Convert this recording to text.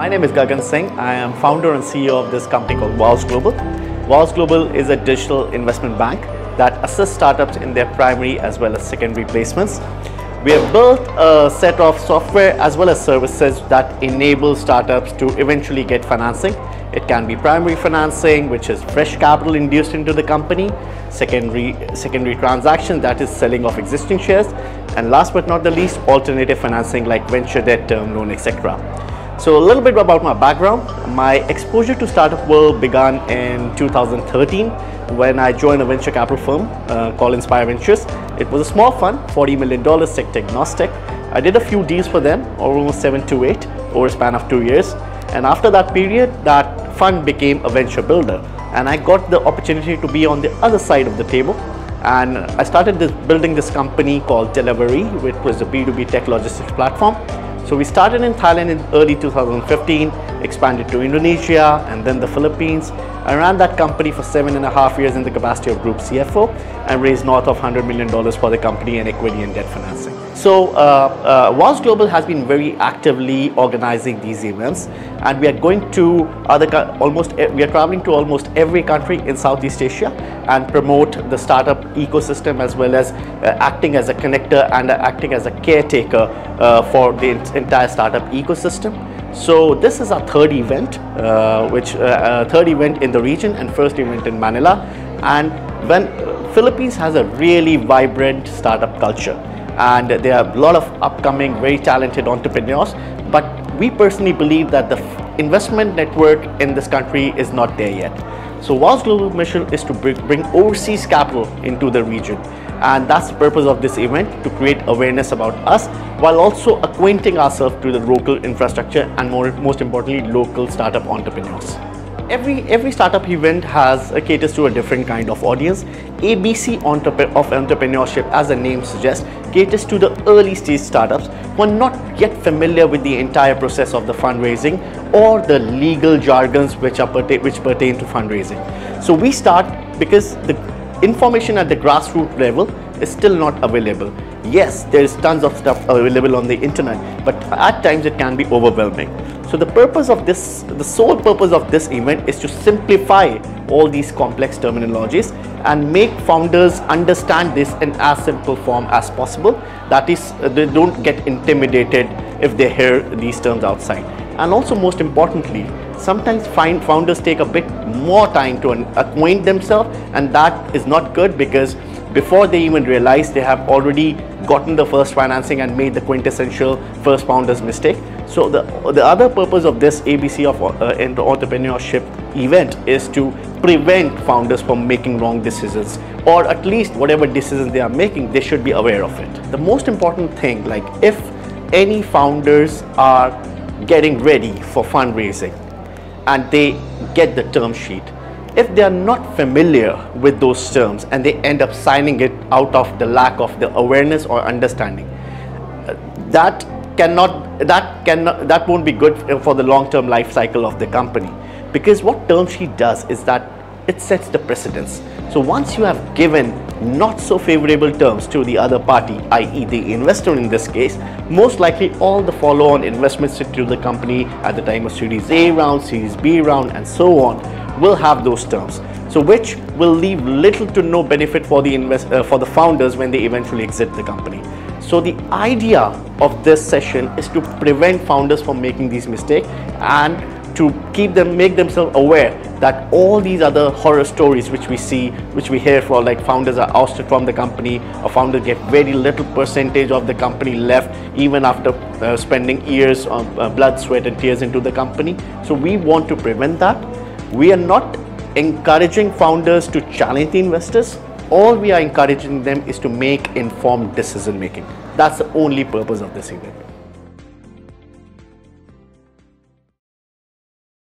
My name is Gagan Singh. I am founder and CEO of this company called Walls Global. Walls Global is a digital investment bank that assists startups in their primary as well as secondary placements. We have built a set of software as well as services that enable startups to eventually get financing. It can be primary financing, which is fresh capital induced into the company, secondary transaction, that is selling of existing shares, and last but not the least, alternative financing like venture debt, term loan, etc. So a little bit about my background. My exposure to startup world began in 2013 when I joined a venture capital firm called Inspire Ventures. It was a small fund, $40 million, sector agnostic. I did a few deals for them, almost 7 to 8 over a span of 2 years. And after that period, that fund became a venture builder. And I got the opportunity to be on the other side of the table. And I started building this company called Delivery, which was a B2B tech logistics platform. So we started in Thailand in early 2015, expanded to Indonesia and then the Philippines. I ran that company for 7.5 years in the capacity of group CFO and raised north of $100 million for the company in equity and debt financing. So Walls Global has been very actively organizing these events, and we are going to we are traveling to almost every country in Southeast Asia and promote the startup ecosystem, as well as acting as a connector and acting as a caretaker for the entire startup ecosystem. So this is our third event, third event in the region and first event in Manila. And when Philippines has a really vibrant startup culture, and there are a lot of upcoming, very talented entrepreneurs, but we personally believe that the investment network in this country is not there yet. So Walls Global mission is to bring overseas capital into the region, and that's the purpose of this event, to create awareness about us while also acquainting ourselves to the local infrastructure and most importantly local startup entrepreneurs. Every startup event caters to a different kind of audience. ABC of Entrepreneurship, as the name suggests, caters to the early stage startups who are not yet familiar with the entire process of the fundraising or the legal jargons which pertain to fundraising. So we start because the information at the grassroots level is still not available. Yes, there is tons of stuff available on the internet, but at times it can be overwhelming. So the sole purpose of this event is to simplify all these complex terminologies and make founders understand this in as simple form as possible. That is, they don't get intimidated if they hear these terms outside. And also, most importantly, sometimes founders take a bit more time to acquaint themselves, and that is not good, because before they even realize, they have already gotten the first financing and made the quintessential first founder's mistake. So the other purpose of this ABC of Entrepreneurship event is to prevent founders from making wrong decisions, or at least whatever decisions they are making, they should be aware of it. The most important thing, like if any founders are getting ready for fundraising and they get the term sheet, if they are not familiar with those terms and they end up signing it out of the lack of the awareness or understanding, that won't be good for the long-term life cycle of the company. Because what term sheet does is that it sets the precedence. So once you have given not so favorable terms to the other party, i.e. the investor in this case, most likely all the follow-on investments into the company at the time of Series A round, Series B round, and so on will have those terms. So which will leave little to no benefit for the founders when they eventually exit the company. So the idea of this session is to prevent founders from making these mistakes and to make themselves aware that all these other horror stories which we hear for, like founders are ousted from the company, or founders get very little percentage of the company left even after spending years of blood, sweat and tears into the company. So we want to prevent that. We are not encouraging founders to challenge the investors. All we are encouraging them is to make informed decision making. That's the only purpose of this event.